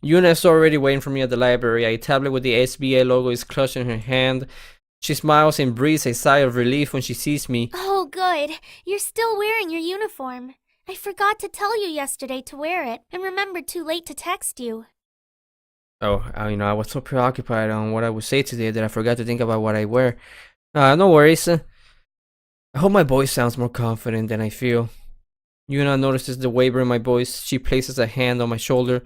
Yuuna is already waiting for me at the library. A tablet with the SBA logo is clutched in her hand. She smiles and breathes a sigh of relief when she sees me. Oh, good. You're still wearing your uniform. I forgot to tell you yesterday to wear it, and remembered too late to text you. Oh, I was so preoccupied on what I would say today that I forgot to think about what I wear. No worries. I hope my voice sounds more confident than I feel. Yuuna notices the waver in my voice. She places a hand on my shoulder.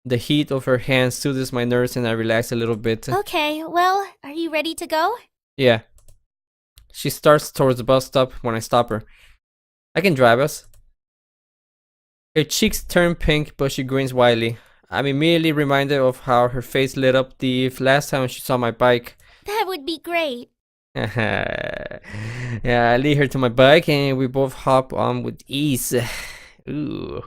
The heat of her hand soothes my nerves and I relax a little bit. Okay, well, are you ready to go? Yeah. She starts towards the bus stop when I stop her. I can drive us. Her cheeks turn pink, but she grins widely. I'm immediately reminded of how her face lit up the last time she saw my bike. That would be great. Yeah, I lead her to my bike and we both hop on with ease. Ooh.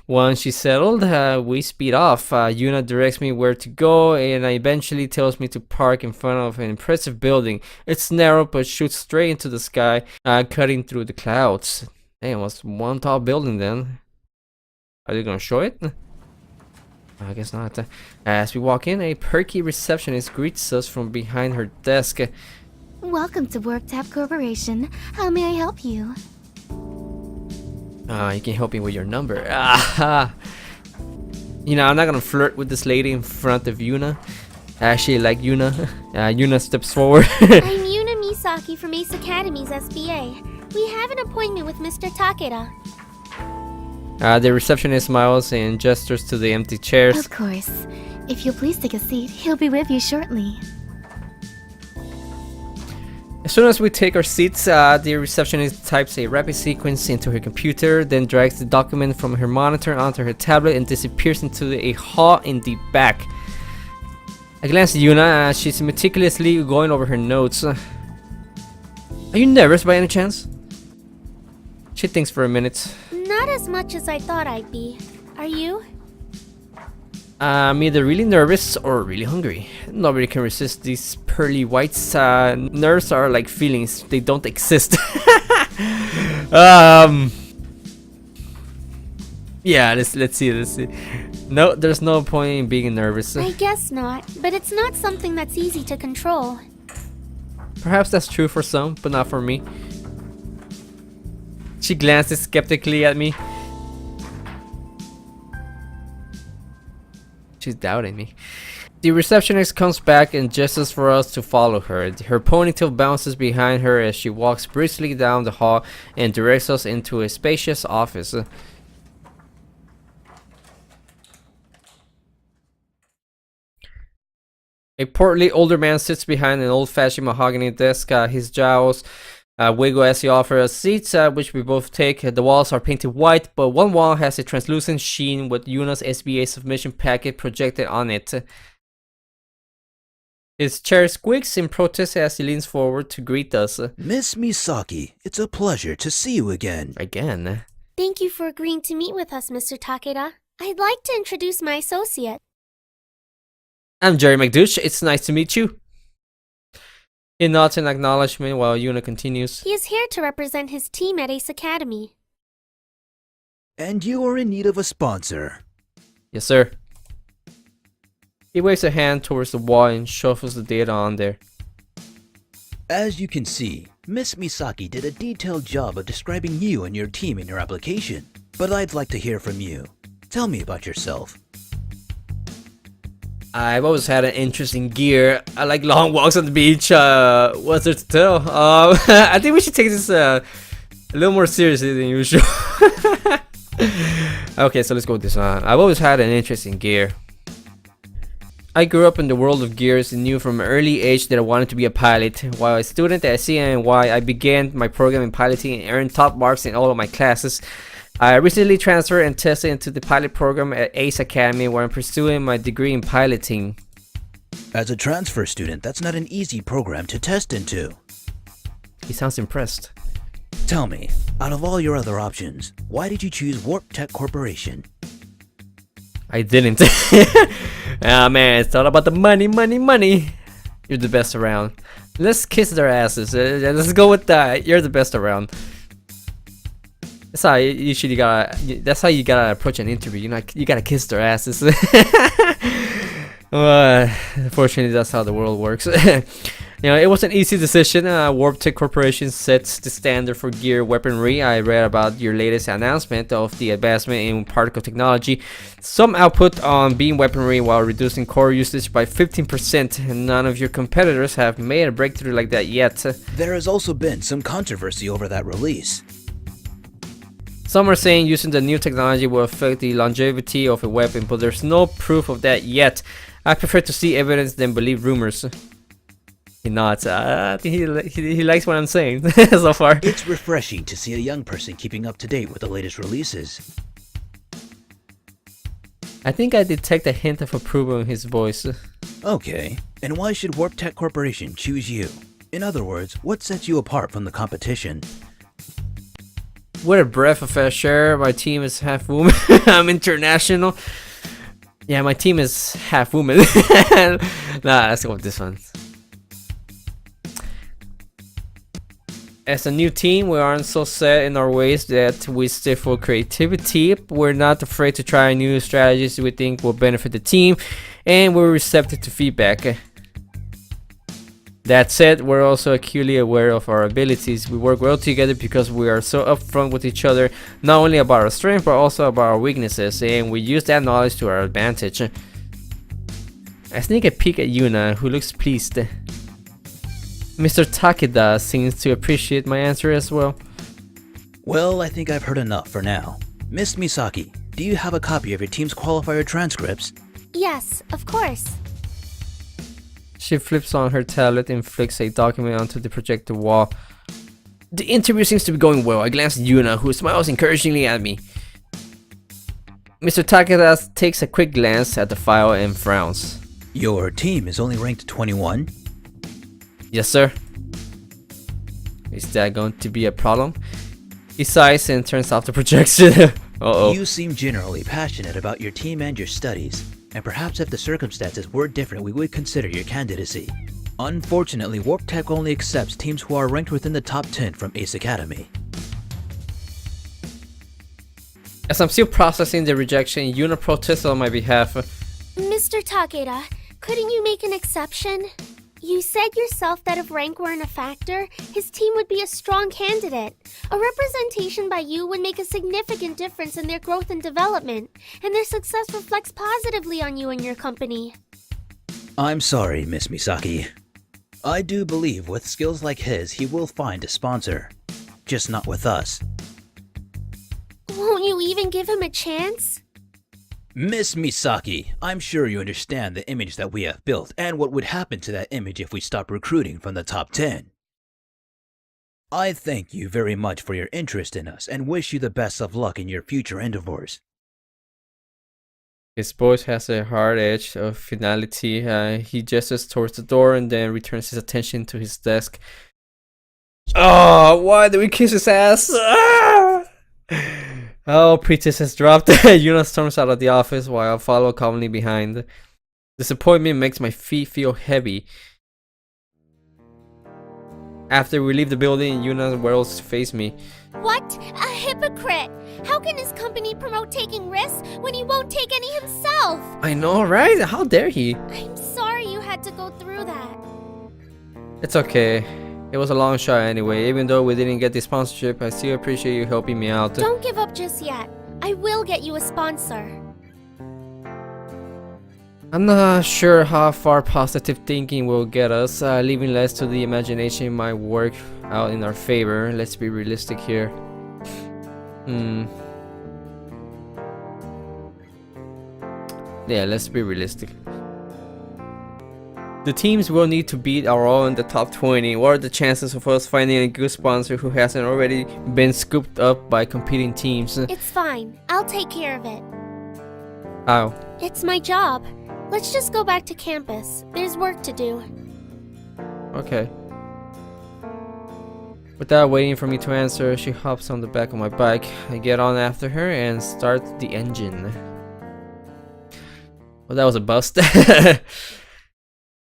Once she's settled, we speed off. Yuuna directs me where to go and eventually tells me to park in front of an impressive building. It's narrow but shoots straight into the sky, cutting through the clouds. Damn, what's one tall building then? Are they gonna show it? I guess not. As we walk in, a perky receptionist greets us from behind her desk. Welcome to Warptech Corporation. How may I help you? You can help me with your number. You know, I'm not gonna flirt with this lady in front of Yuuna. I actually like Yuuna. Yuuna steps forward. I'm Yuuna Misaki from Ace Academy's SBA. We have an appointment with Mr. Takeda. The receptionist smiles and gestures to the empty chairs. Of course. If you'll please take a seat, he'll be with you shortly. As soon as we take our seats, the receptionist types a rapid sequence into her computer, then drags the document from her monitor onto her tablet and disappears into a hall in the back. I glance at Yuuna. She's meticulously going over her notes. Are you nervous by any chance? She thinks for a minute. Not as much as I thought I'd be. Are you? I'm either really nervous or really hungry. Nobody can resist these pearly whites. Nerves are like feelings, they don't exist. Yeah, let's see. No, there's no point in being nervous. I guess not, but it's not something that's easy to control. Perhaps that's true for some, but not for me. She glances skeptically at me. She's doubting me. The receptionist comes back and gestures for us to follow her. Her ponytail bounces behind her as she walks briskly down the hall and directs us into a spacious office. A portly older man sits behind an old-fashioned mahogany desk. His jowls wiggle as he offers us seats, which we both take. The walls are painted white, but one wall has a translucent sheen with Yuuna's SBA submission packet projected on it. His chair squeaks in protest as he leans forward to greet us. Miss Misaki, it's a pleasure to see you again. Again? Thank you for agreeing to meet with us, Mr. Takeda. I'd like to introduce my associate. I'm Jerry McDouche. It's nice to meet you. He nods in acknowledgement while Yuuna continues. He is here to represent his team at Ace Academy. And you are in need of a sponsor. Yes, sir. He waves a hand towards the wall and shuffles the data on there. As you can see, Miss Misaki did a detailed job of describing you and your team in your application. But I'd like to hear from you. Tell me about yourself. I've always had an interest in gear. I like long walks on the beach. What's there to tell? I think we should take this a little more seriously than usual. Okay, so let's go with this one. I've always had an interest in gear. I grew up in the world of gears and knew from an early age that I wanted to be a pilot. While a student at CNY, I began my program in piloting and earned top marks in all of my classes. I recently transferred and tested into the pilot program at Ace Academy, where I'm pursuing my degree in piloting. As a transfer student, that's not an easy program to test into. He sounds impressed. Tell me, out of all your other options, why did you choose Warptech Corporation? I didn't. Ah man, it's all about the money. You're the best around. Let's kiss their asses. Let's go with that. You're the best around. That's how you gotta approach an interview. You gotta kiss their asses. Unfortunately, that's how the world works. It was an easy decision. Warptech Corporation sets the standard for gear weaponry. I read about your latest announcement of the advancement in particle technology. Some output on beam weaponry while reducing core usage by 15%. And none of your competitors have made a breakthrough like that yet. There has also been some controversy over that release. Some are saying using the new technology will affect the longevity of a weapon, but there's no proof of that yet. I prefer to see evidence than believe rumors. He nods. I think he likes what I'm saying so far. It's refreshing to see a young person keeping up to date with the latest releases. I think I detect a hint of approval in his voice. Okay, and why should Warptech Corporation choose you? In other words, what sets you apart from the competition? What a breath of fresh air. My team is half woman. I'm international. Yeah, my team is half woman. Nah, let's go with this one. As a new team, we aren't so set in our ways that we stifle creativity. We're not afraid to try new strategies we think will benefit the team, and we're receptive to feedback. That said, we're also acutely aware of our abilities. We work well together because we are so upfront with each other, not only about our strengths, but also about our weaknesses, and we use that knowledge to our advantage. I sneak a peek at Yuuna, who looks pleased. Mr. Takeda seems to appreciate my answer as well. Well, I think I've heard enough for now. Miss Misaki, do you have a copy of your team's qualifier transcripts? Yes, of course. She flips on her tablet and flicks a document onto the projector wall. The interview seems to be going well. I glance at Yuuna, who smiles encouragingly at me. Mr. Takeda takes a quick glance at the file and frowns. Your team is only ranked 21? Yes, sir. Is that going to be a problem? He sighs and turns off the projection. Uh-oh. You seem generally passionate about your team and your studies, and perhaps if the circumstances were different, we would consider your candidacy. Unfortunately, Warptech only accepts teams who are ranked within the top 10 from Ace Academy. As I'm still processing the rejection, Yuuna protests on my behalf. Mr. Takeda, couldn't you make an exception? You said yourself that if rank weren't a factor, his team would be a strong candidate. A representation by you would make a significant difference in their growth and development, and their success reflects positively on you and your company. I'm sorry, Miss Misaki. I do believe with skills like his, he will find a sponsor. Just not with us. Won't you even give him a chance? Miss Misaki, I'm sure you understand the image that we have built and what would happen to that image if we stop recruiting from the top 10. I thank you very much for your interest in us and wish you the best of luck in your future endeavors. His voice has a hard edge of finality. He gestures towards the door and then returns his attention to his desk. Oh, why did we kiss his ass? Ah! Oh, pretense has dropped. Yuuna storms out of the office while I follow calmly behind. Disappointment makes my feet feel heavy. After we leave the building, Yuuna whirls to face me. What? A hypocrite! How can his company promote taking risks when he won't take any himself? I know, right? How dare he? I'm sorry you had to go through that. It's okay. It was a long shot anyway. Even though we didn't get the sponsorship, I still appreciate you helping me out. Don't give up just yet. I will get you a sponsor. I'm not sure how far positive thinking will get us. Leaving less to the imagination might work out in our favor. Let's be realistic here. Yeah, let's be realistic. The teams will need to beat are all in the top 20. What are the chances of us finding a good sponsor who hasn't already been scooped up by competing teams? It's fine. I'll take care of it. How? It's my job. Let's just go back to campus. There's work to do. Okay. Without waiting for me to answer, she hops on the back of my bike. I get on after her and start the engine. Well, that was a bust.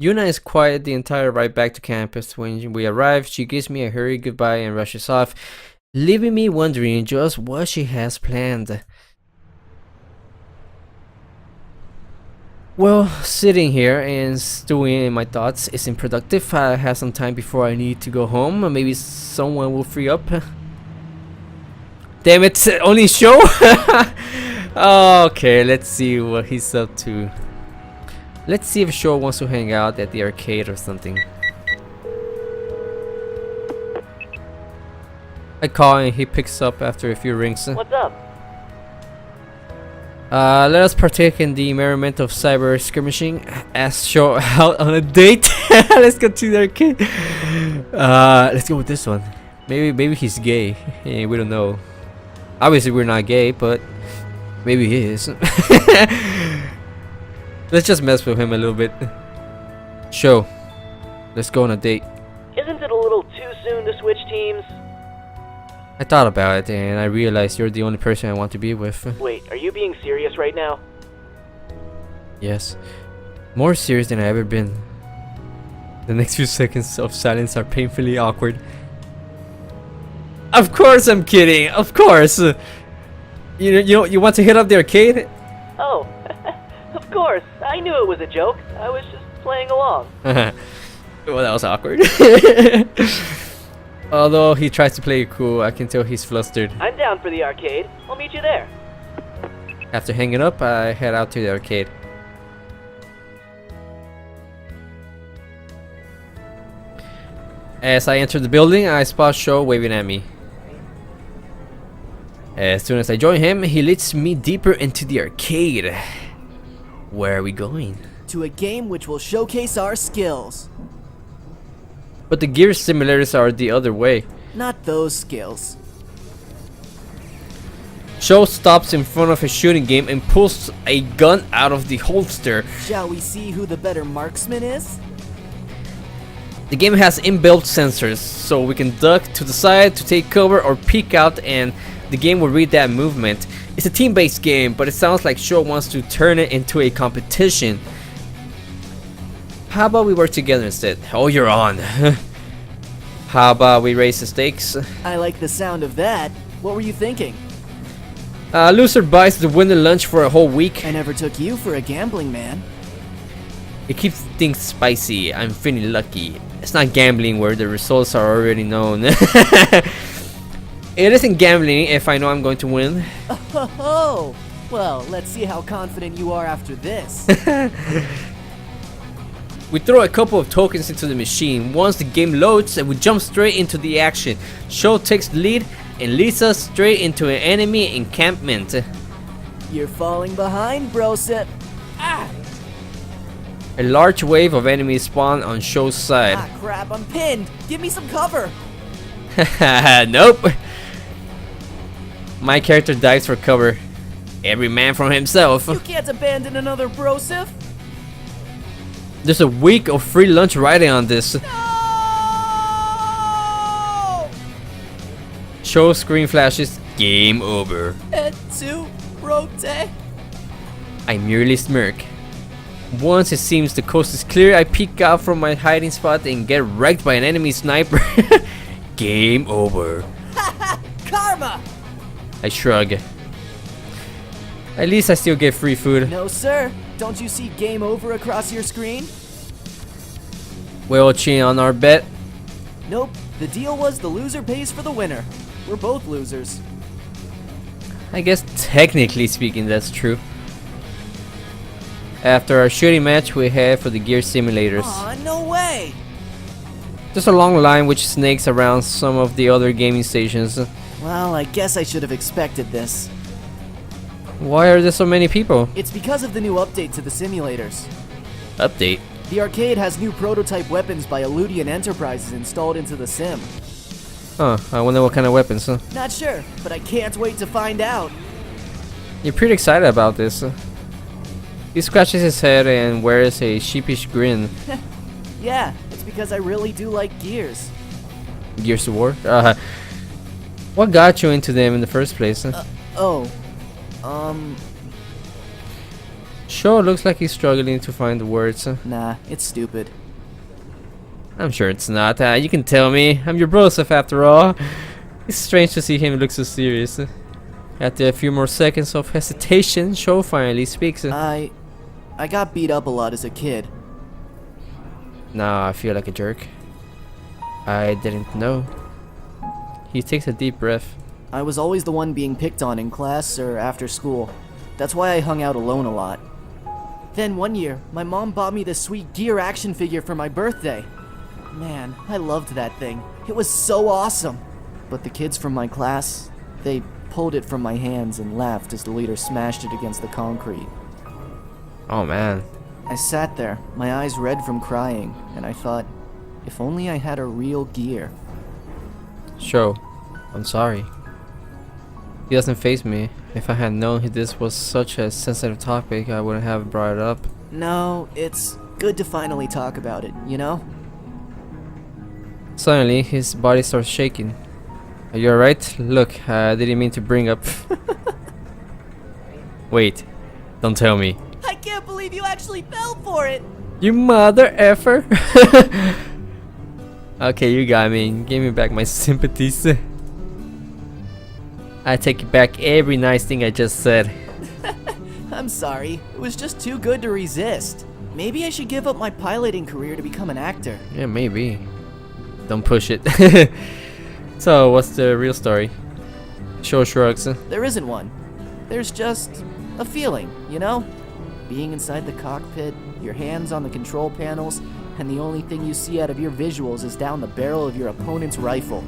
Yuuna is quiet the entire ride back to campus. When we arrive, she gives me a hurried goodbye and rushes off. leaving me wondering just what she has planned. Well, sitting here and stewing in my thoughts isn't productive. I have some time before I need to go home. Maybe someone will free up. Damn it, only show? Okay, let's see what he's up to. Let's see if Show wants to hang out at the arcade or something. I call and he picks up after a few rings. What's up? Let us partake in the merriment of cyber skirmishing. Ask Show out on a date. Let's go to the arcade. Let's go with this one. Maybe he's gay. Yeah, we don't know. Obviously we're not gay, but maybe he is. Let's just mess with him a little bit. Show, let's go on a date. Isn't it a little too soon to switch teams? I thought about it and I realized you're the only person I want to be with. Wait, are you being serious right now? Yes, more serious than I've ever been. The next few seconds of silence are painfully awkward. Of course I'm kidding, of course! You want to hit up the arcade? Oh, of course. I knew it was a joke. I was just playing along. Well, that was awkward. Although he tries to play it cool, I can tell he's flustered. I'm down for the arcade. I'll meet you there. After hanging up, I head out to the arcade. As I enter the building, I spot Show waving at me. As soon as I join him, he leads me deeper into the arcade. Where are we going? To a game which will showcase our skills. But the gear simulators are the other way. Not those skills. Show stops in front of a shooting game and pulls a gun out of the holster. Shall we see who the better marksman is? The game has inbuilt sensors, so we can duck to the side to take cover or peek out and the game will read that movement. It's a team-based game, but it sounds like Show wants to turn it into a competition. How about we work together instead? Oh, you're on. How about we raise the stakes? I like the sound of that. What were you thinking? Loser buys the winner lunch for a whole week. I never took you for a gambling man. It keeps things spicy. I'm feeling lucky. It's not gambling where the results are already known. It isn't gambling if I know I'm going to win. Oh, well, let's see how confident you are after this. We throw a couple of tokens into the machine. Once the game loads, we jump straight into the action. Show takes the lead and leads us straight into an enemy encampment. You're falling behind, brosip. Ah! A large wave of enemies spawn on Show's side. Ah, crap, I'm pinned. Give me some cover. Nope. My character dives for cover. Every man for himself. You can't abandon another brosif. There's a week of free lunch riding on this. No! Show screen flashes. Game over. Head to rotate. I merely smirk. Once it seems the coast is clear, I peek out from my hiding spot and get wrecked by an enemy sniper. Game over. Karma! I shrug. At least I still get free food. No, sir. Don't you see game over across your screen? We'll cheat on our bet. Nope. The deal was the loser pays for the winner. We're both losers. I guess technically speaking that's true. After our shooting match, we head for the gear simulators. Aw, no way! There's a long line which snakes around some of the other gaming stations. Well, I guess I should have expected this. Why are there so many people? It's because of the new update to the simulators. Update? The arcade has new prototype weapons by Eludian Enterprises installed into the sim. Huh, I wonder what kind of weapons. Not sure, but I can't wait to find out. You're pretty excited about this. He scratches his head and wears a sheepish grin. Yeah, it's because I really do like Gears. Gears of War? What got you into them in the first place? Sure, looks like he's struggling to find the words. Nah, it's stupid. I'm sure it's not. You can tell me. I'm your brosif after all. It's strange to see him look so serious. After a few more seconds of hesitation, Sho finally speaks. I got beat up a lot as a kid. Nah, I feel like a jerk. I didn't know. He takes a deep breath. I was always the one being picked on in class or after school. That's why I hung out alone a lot. Then one year, my mom bought me this sweet gear action figure for my birthday. Man, I loved that thing. It was so awesome. But the kids from my class, they pulled it from my hands and laughed as the leader smashed it against the concrete. Oh man. I sat there, my eyes red from crying, and I thought, if only I had a real gear. Sho, I'm sorry. He doesn't faze me. If I had known this was such a sensitive topic, I wouldn't have brought it up. No, it's good to finally talk about it, you know? Suddenly, his body starts shaking. Are you alright? Look, I didn't mean to bring up... Wait, don't tell me. I can't believe you actually fell for it! You mother effer! Okay, you got me. Give me back my sympathies. I take back every nice thing I just said. I'm sorry, it was just too good to resist. Maybe I should give up my piloting career to become an actor. Yeah, maybe. Don't push it. So, what's the real story? Sho shrugs. There isn't one. There's just a feeling, you know? Being inside the cockpit, your hands on the control panels, and the only thing you see out of your visuals is down the barrel of your opponent's rifle.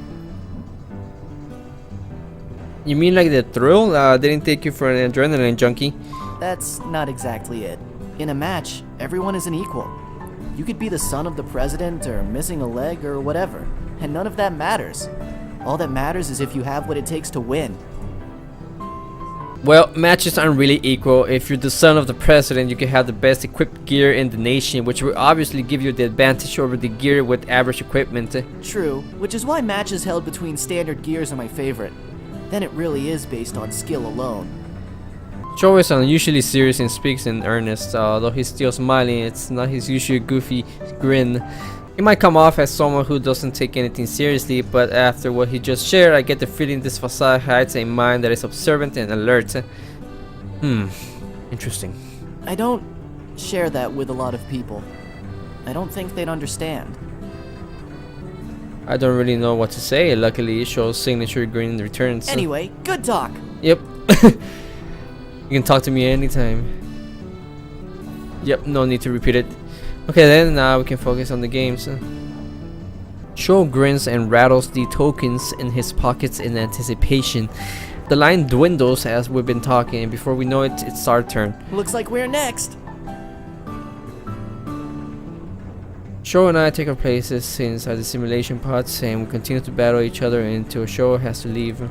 You mean like the thrill? Didn't take you for an adrenaline junkie? That's not exactly it. In a match, everyone is an equal. You could be the son of the president or missing a leg or whatever, and none of that matters. All that matters is if you have what it takes to win. Well, matches aren't really equal. If you're the son of the president, you can have the best equipped gear in the nation, which will obviously give you the advantage over the gear with average equipment. True, which is why matches held between standard gears are my favorite. Then it really is based on skill alone. Sho is unusually serious and speaks in earnest, although he's still smiling. It's not his usual goofy grin. He might come off as someone who doesn't take anything seriously, but after what he just shared, I get the feeling this facade hides a mind that is observant and alert. Interesting. I don't share that with a lot of people. I don't think they'd understand. I don't really know what to say. Luckily, Sho's signature grin returns. Anyway, good talk. Yep. You can talk to me anytime. Yep, no need to repeat it. Okay, then now we can focus on the games. Sho grins and rattles the tokens in his pockets in anticipation. The line dwindles as we've been talking, and before we know it, it's our turn. Looks like we're next. Sho and I take our places inside the simulation pods, and we continue to battle each other until Sho has to leave.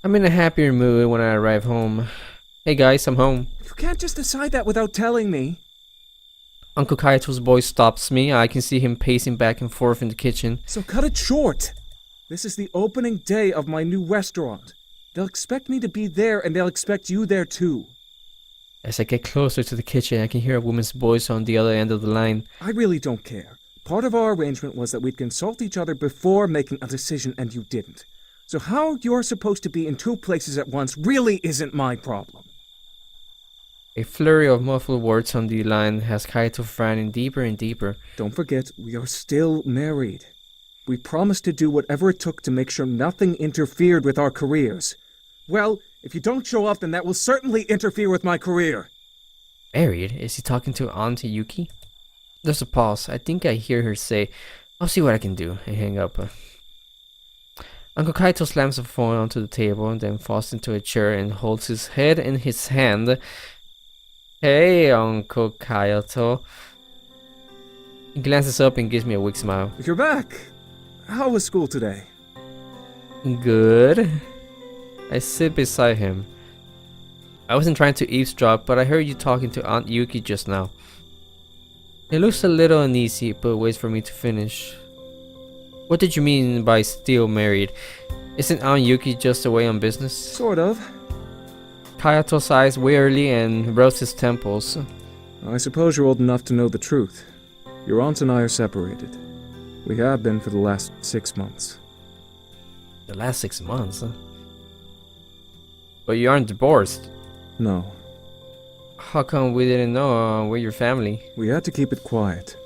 I'm in a happier mood when I arrive home. Hey guys, I'm home. You can't just decide that without telling me. Uncle Kaito's voice stops me. I can see him pacing back and forth in the kitchen. So cut it short. This is the opening day of my new restaurant. They'll expect me to be there, and they'll expect you there too. As I get closer to the kitchen, I can hear a woman's voice on the other end of the line. I really don't care. Part of our arrangement was that we'd consult each other before making a decision, and you didn't. So how you're supposed to be in two places at once really isn't my problem. A flurry of muffled words on the line has Kaito frowning deeper and deeper. Don't forget, we are still married. We promised to do whatever it took to make sure nothing interfered with our careers. Well, if you don't show up, then that will certainly interfere with my career. Married? Is he talking to Auntie Yuki? There's a pause. I think I hear her say, "I'll see what I can do," and hang up. Uncle Kaito slams the phone onto the table and then falls into a chair and holds his head in his hand. Hey, Uncle Kaito. He glances up and gives me a weak smile. You're back. How was school today? Good. I sit beside him. I wasn't trying to eavesdrop, but I heard you talking to Aunt Yuki just now. He looks a little uneasy, but waits for me to finish. What did you mean by still married? Isn't Aunt Yuki just away on business? Sort of. Kaito sighs wearily and rubs his temples. I suppose you're old enough to know the truth. Your aunt and I are separated. We have been for the last 6 months. The last 6 months, huh? But you aren't divorced. No, How come we didn't know we're your family? we had to keep it quiet.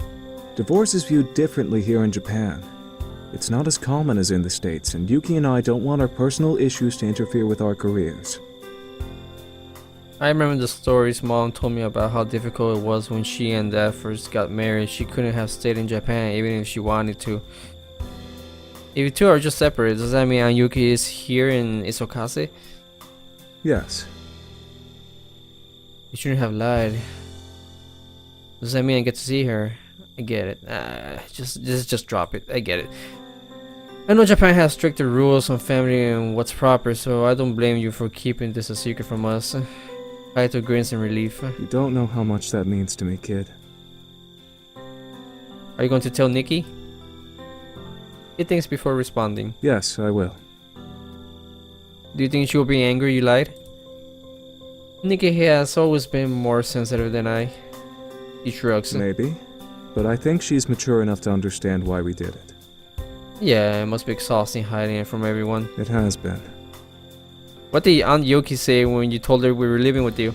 Divorce is viewed differently here in Japan. It's not as common as in the States, and Yuki and I don't want our personal issues to interfere with our careers. I remember the stories Mom told me about how difficult it was when she and Dad first got married. She couldn't have stayed in Japan even if she wanted to. If you two are just separate, does that mean Yuki is here in Isokase? Yes, You shouldn't have lied. Does that mean I get to see her? I get it. Just drop it. I get it. I know Japan has stricter rules on family and what's proper, so I don't blame you for keeping this a secret from us. Kaito grins in relief. you don't know how much that means to me, kid. Are you going to tell Nikki? He thinks before responding. Yes, I will. Do you think she will be angry you lied? Nikki has always been more sensitive than I. He shrugs. Maybe. But I think she's mature enough to understand why we did it. Yeah, it must be exhausting hiding it from everyone. It has been. What did Aunt Yoki say when you told her we were living with you?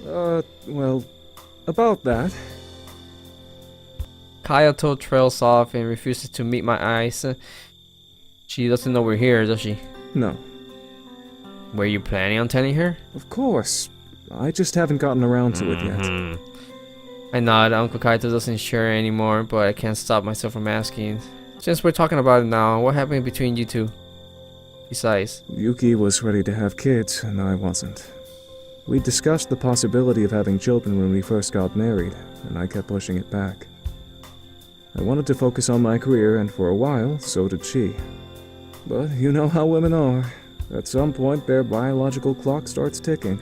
Well, about that. Kayato trails off and refuses to meet my eyes. She doesn't know we're here, does she? No. Were you planning on telling her? Of course. I just haven't gotten around to it yet. I nod. Uncle Kaito doesn't share anymore, but I can't stop myself from asking. Since we're talking about it now, what happened between you two? Besides, Yuki was ready to have kids, and I wasn't. We discussed the possibility of having children when we first got married, and I kept pushing it back. I wanted to focus on my career, and for a while, so did she. But you know how women are. At some point, their biological clock starts ticking.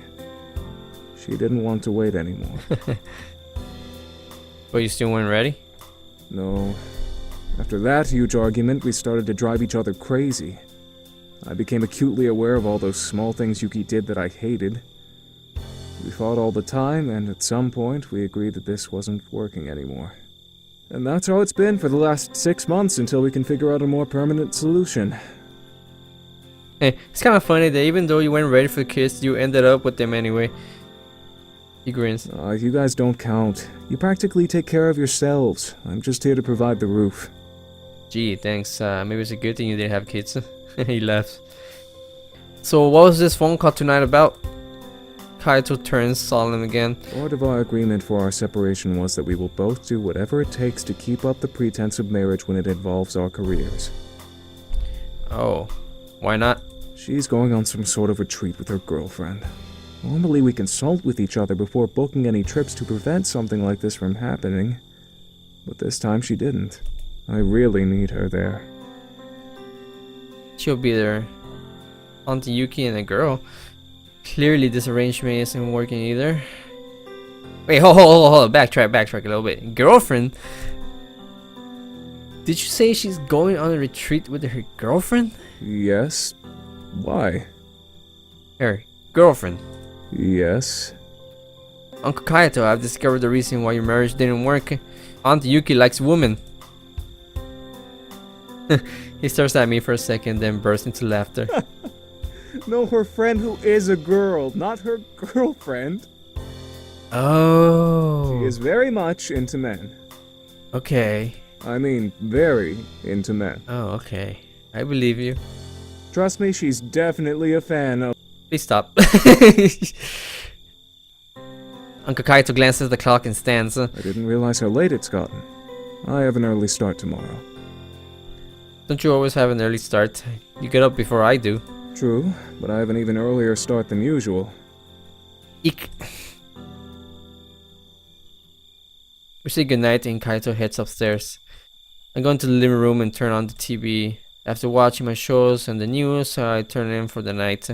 She didn't want to wait anymore. but you still weren't ready? No. After that huge argument, we started to drive each other crazy. I became acutely aware of all those small things Yuki did that I hated. We fought all the time, and at some point, we agreed that this wasn't working anymore. And that's how it's been for the last 6 months until we can figure out a more permanent solution. Hey, it's kind of funny that even though you weren't ready for kids, you ended up with them anyway. He grins. You guys don't count. You practically take care of yourselves. I'm just here to provide the roof. Gee, thanks. Maybe it's a good thing you didn't have kids. He laughs. So what was this phone call tonight about? Kaito turns solemn again. Part of our agreement for our separation was that we will both do whatever it takes to keep up the pretense of marriage when it involves our careers. Oh, why not? She's going on some sort of retreat with her girlfriend. Normally we consult with each other before booking any trips to prevent something like this from happening. But this time she didn't. I really need her there. She'll be there. Auntie Yuki and a girl. Clearly this arrangement isn't working either. Wait, hold. Backtrack a little bit. Girlfriend? Did you say she's going on a retreat with her girlfriend? Yes? Why? Her girlfriend. Yes? Uncle Kaito, I've discovered the reason why your marriage didn't work. Auntie Yuki likes women. He stares at me for a second, then bursts into laughter. No, her friend who is a girl, not her girlfriend. Oh. She is very much into men. Okay. I mean, very into men. Oh, okay. I believe you. Trust me, she's definitely a fan of... Please stop. Uncle Kaito glances at the clock and stands. I didn't realize how late it's gotten. I have an early start tomorrow. Don't you always have an early start? You get up before I do. True, but I have an even earlier start than usual. Eek. We say goodnight and Kaito heads upstairs. I go into the living room and turn on the TV. After watching my shows and the news, I turn in for the night.